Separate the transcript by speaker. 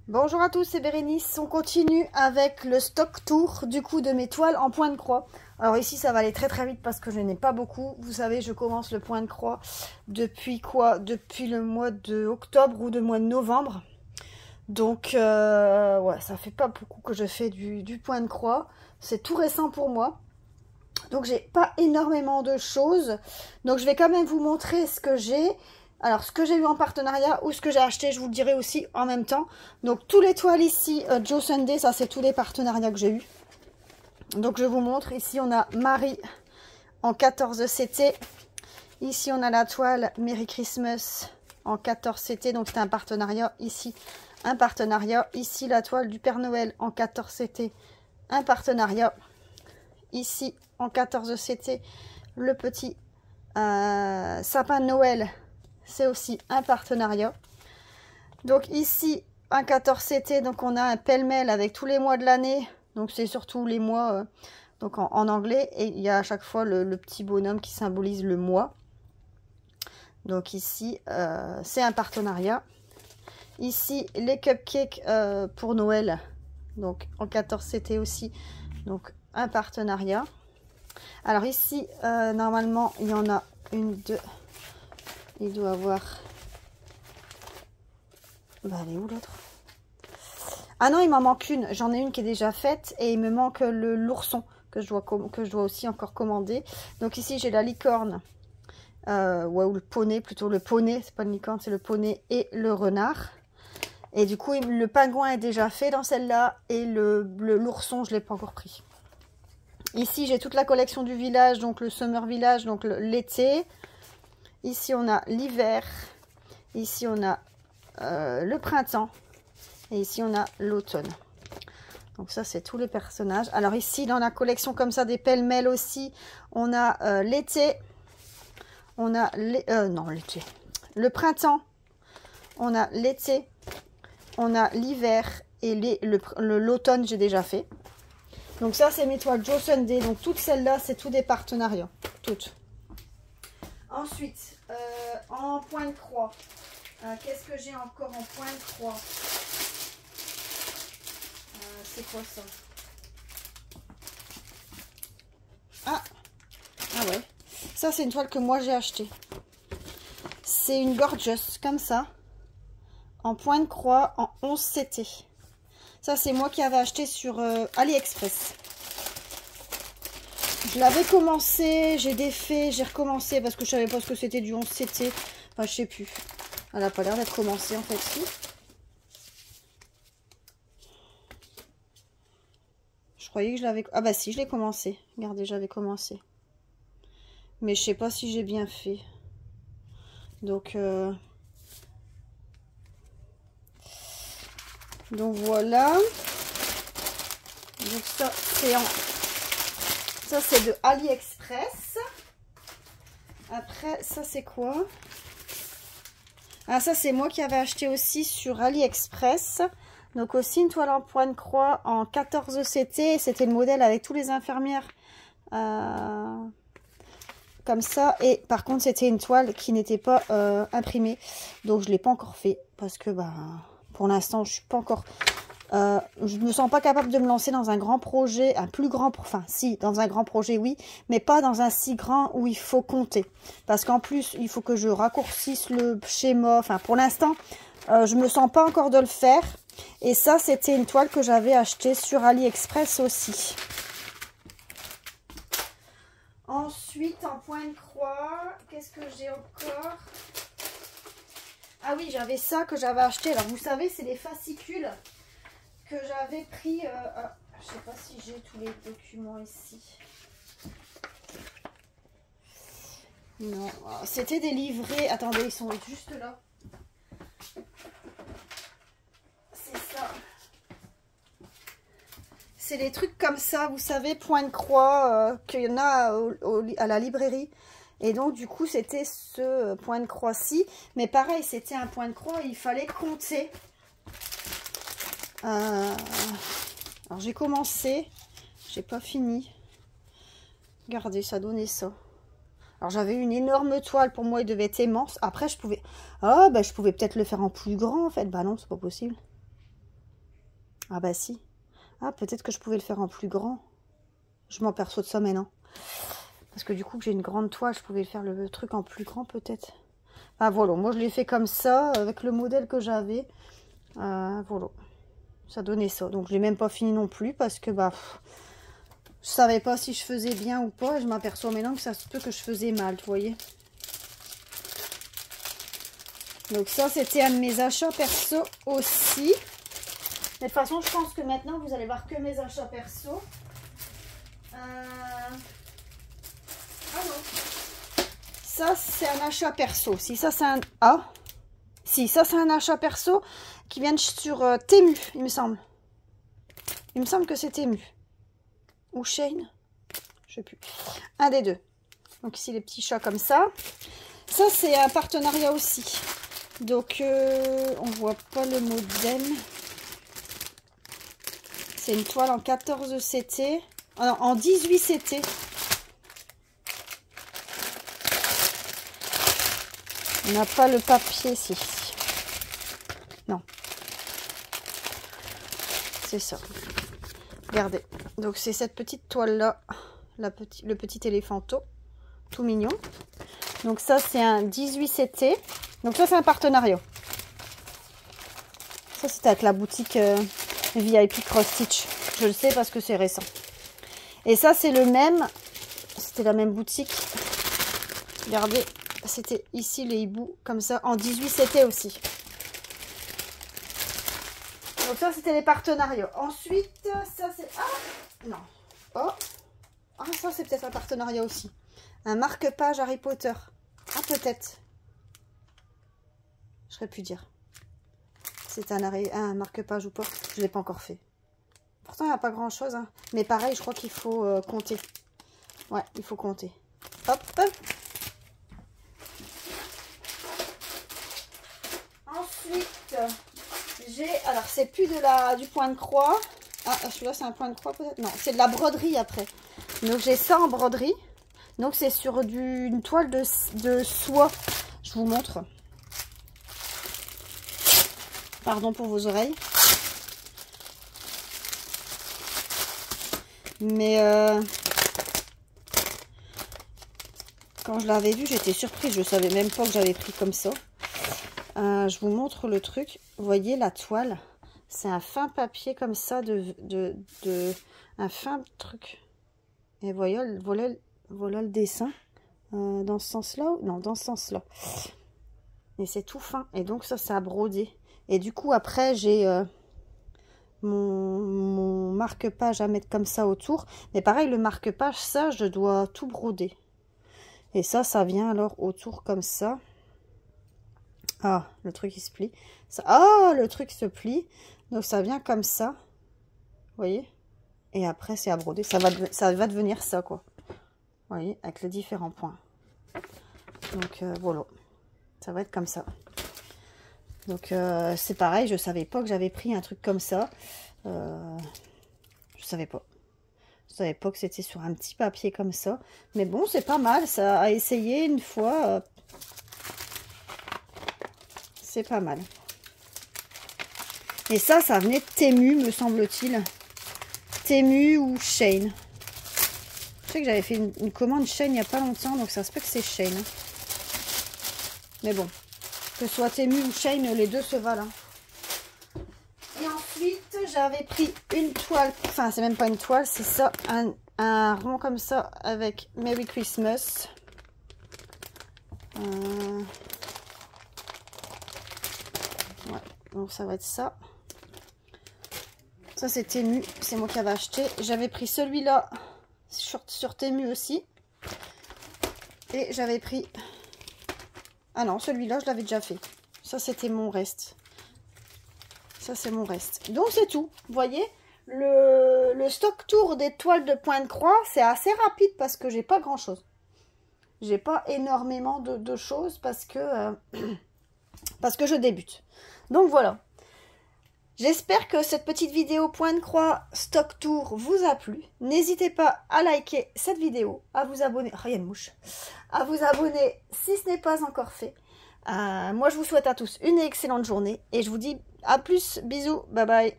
Speaker 1: Bonjour à tous, c'est Bérénice. On continue avec le stock tour du coup de mes toiles en point de croix. Alors ici ça va aller très très vite parce que je n'ai pas beaucoup. Vous savez, je commence le point de croix depuis quoi? Depuis le mois de octobre ou le mois de novembre. Donc ouais, ça fait pas beaucoup que je fais du point de croix. C'est tout récent pour moi. Donc j'ai pas énormément de choses. Donc je vais quand même vous montrer ce que j'ai. Alors, ce que j'ai eu en partenariat ou ce que j'ai acheté, je vous le dirai aussi en même temps. Donc, tous les toiles ici, Joe Sunday, ça c'est tous les partenariats que j'ai eu. Donc, je vous montre. Ici, on a Marie en 14 CT. Ici, on a la toile Merry Christmas en 14 CT. Donc, c'est un partenariat. Ici, un partenariat. Ici, la toile du Père Noël en 14 CT. Un partenariat. Ici, en 14 CT, le petit sapin de Noël. C'est aussi un partenariat. Donc ici, un 14 CT, donc on a un pêle-mêle avec tous les mois de l'année. Donc c'est surtout les mois donc en anglais. Et il y a à chaque fois le petit bonhomme qui symbolise le mois. Donc ici, c'est un partenariat. Ici, les cupcakes pour Noël. Donc en 14 CT aussi. Donc un partenariat. Alors ici, normalement, il y en a une, deux... Il doit avoir... Bah, elle est où l'autre? Ah non, il m'en manque une. J'en ai une qui est déjà faite. Et il me manque l'ourson que je dois aussi encore commander. Donc ici, j'ai la licorne. Ouais, ou le poney, plutôt le poney. C'est pas une licorne, c'est le poney et le renard. Et du coup, le pingouin est déjà fait dans celle-là. Et l'ourson, je ne l'ai pas encore pris. Ici, j'ai toute la collection du village. Donc le Summer Village, donc l'été. Ici, on a l'hiver. Ici, on a le printemps. Et ici, on a l'automne. Donc ça, c'est tous les personnages. Alors ici, dans la collection comme ça, des pêle-mêle aussi, on a l'été. On a l'été. Le printemps. On a l'été. On a l'hiver. Et l'automne, j'ai déjà fait. Donc ça, c'est mes toiles Joe Sunday. Donc toutes celles-là, c'est tous des partenariats. Toutes. Ensuite, en point de croix, qu'est-ce que j'ai encore en point de croix? C'est quoi ça? Ah ouais, ça c'est une toile que moi j'ai achetée. C'est une Gorgeous, comme ça, en point de croix, en 11 CT. Ça c'est moi qui avais acheté sur AliExpress. Je l'avais commencé, j'ai défait, j'ai recommencé parce que je savais pas ce que c'était du 11 CT. Enfin, je sais plus. Elle n'a pas l'air d'être commencée en fait. Si. Je croyais que je l'avais... Ah bah si, je l'ai commencé. Regardez, j'avais commencé. Mais je sais pas si j'ai bien fait. Donc voilà. Donc ça, c'est en... Ça, c'est de AliExpress. Après, ça, c'est quoi? Ah, ça, c'est moi qui avais acheté aussi sur AliExpress. Donc, aussi une toile en point de croix en 14 CT. C'était le modèle avec tous les infirmières. Comme ça. Et par contre, c'était une toile qui n'était pas imprimée. Donc, je ne l'ai pas encore fait. Parce que, bah, pour l'instant, je ne suis pas encore... je ne me sens pas capable de me lancer dans un grand projet, un plus grand, enfin si, dans un grand projet oui, mais pas dans un si grand où il faut compter. Parce qu'en plus, il faut que je raccourcisse le schéma, enfin pour l'instant, je me sens pas encore de le faire. Et ça, c'était une toile que j'avais achetée sur AliExpress aussi. Ensuite, en point de croix, qu'est-ce que j'ai encore? Ah oui, j'avais ça que j'avais acheté. Alors vous savez, c'est les fascicules que j'avais pris, je sais pas si j'ai tous les documents ici. Non, c'était des livrets. Attendez, ils sont juste là. C'est ça. C'est des trucs comme ça, vous savez, point de croix, qu'il y en a à la librairie. Et donc, du coup, c'était ce point de croix-ci. Mais pareil, c'était un point de croix, il fallait compter. Alors j'ai commencé, j'ai pas fini. Regardez, ça donnait ça. Alors j'avais une énorme toile, pour moi il devait être immense. Après je pouvais... Ah bah je pouvais peut-être le faire en plus grand en fait. Bah non, c'est pas possible. Ah bah si. Ah, peut-être que je pouvais le faire en plus grand. Je m'aperçois de ça maintenant. Parce que du coup, j'ai une grande toile, je pouvais faire le truc en plus grand peut-être. Ah voilà, moi je l'ai fait comme ça, avec le modèle que j'avais. Voilà, ça donnait ça. Donc je l'ai même pas fini non plus parce que bah, je savais pas si je faisais bien ou pas. Et je m'aperçois maintenant que ça se peut que je faisais mal, vous voyez. Donc ça, c'était un de mes achats perso aussi. Mais de toute façon, je pense que maintenant, vous allez voir que mes achats perso. Ah non. Ça, c'est un achat perso. Si ça, c'est un... Ah. Si, ça, c'est un achat perso qui vient sur Temu, il me semble. Il me semble que c'est Temu. Ou Shein. Je sais plus. Un des deux. Donc ici, les petits chats comme ça. Ça, c'est un partenariat aussi. Donc, on voit pas le modèle. C'est une toile en 14 CT. En 18 CT. On n'a pas le papier ici. Non. C'est ça. Regardez. Donc, c'est cette petite toile-là. Le petit éléphanto. Tout mignon. Donc, ça, c'est un 18 CT. Donc, ça, c'est un partenariat. Ça, c'était avec la boutique VIP Cross Stitch. Je le sais parce que c'est récent. Et ça, c'est le même. C'était la même boutique. Regardez. C'était ici les hiboux. Comme ça. En 18 CT aussi. Donc ça, c'était les partenariats. Ensuite, ça, c'est... Ah non. Oh. Ah, ça, c'est peut-être un partenariat aussi. Un marque-page Harry Potter. Ah, peut-être. Je serais pu dire. C'est un marque-page ou pas. Je ne l'ai pas encore fait. Pourtant, il n'y a pas grand-chose. Hein. Mais pareil, je crois qu'il faut compter. Ouais, il faut compter. Hop. Ensuite, j'ai... Alors, c'est plus du point de croix. Ah, celui-là, c'est un point de croix peut-être. Non, c'est de la broderie après. Donc, j'ai ça en broderie. Donc, c'est sur une toile de soie. Je vous montre. Pardon pour vos oreilles. Mais quand je l'avais vu, j'étais surprise. Je ne savais même pas que j'avais pris comme ça. Je vous montre le truc. Vous voyez la toile? C'est un fin papier comme ça, un fin truc. Et voilà le dessin. Dans ce sens-là? Non, dans ce sens-là. Et c'est tout fin. Et donc ça, c'est à broder. Et du coup, après, j'ai mon marque-page à mettre comme ça autour. Mais pareil, le marque-page, ça, je dois tout broder. Et ça vient alors autour comme ça. Ah, le truc, il se plie. Ah, le truc se plie. Donc, ça vient comme ça. Vous voyez? Et après, c'est à broder. Ça va devenir ça, quoi. Vous voyez? Avec les différents points. Donc, voilà. Ça va être comme ça. Donc, c'est pareil. Je savais pas que j'avais pris un truc comme ça. Je savais pas. Je savais pas que c'était sur un petit papier comme ça. Mais bon, c'est pas mal. Ça a essayé une fois. C'est pas mal. Et ça venait de Temu, me semble-t-il. Temu ou Shein. Je sais que j'avais fait une commande Shein il n'y a pas longtemps, donc ça se peut que c'est Shein. Mais bon, que ce soit Temu ou Shein, les deux se valent. Hein. Et ensuite, j'avais pris une toile. Enfin, c'est même pas une toile, c'est ça. Un rond comme ça avec Merry Christmas. Ouais, donc ça va être ça. Ça, c'est Temu. C'est moi qui avais acheté. J'avais pris celui-là sur Temu aussi. Et j'avais pris... Ah non, celui-là, je l'avais déjà fait. Ça, c'était mon reste. Ça, c'est mon reste. Donc, c'est tout. Vous voyez, le stock tour des toiles de point de croix, c'est assez rapide parce que j'ai pas grand-chose. J'ai pas énormément de choses parce que je débute. Donc, voilà. J'espère que cette petite vidéo point de croix stock tour vous a plu. N'hésitez pas à liker cette vidéo, à vous abonner. Oh, il y a une mouche. À vous abonner si ce n'est pas encore fait. Moi, je vous souhaite à tous une excellente journée et je vous dis à plus. Bisous. Bye bye.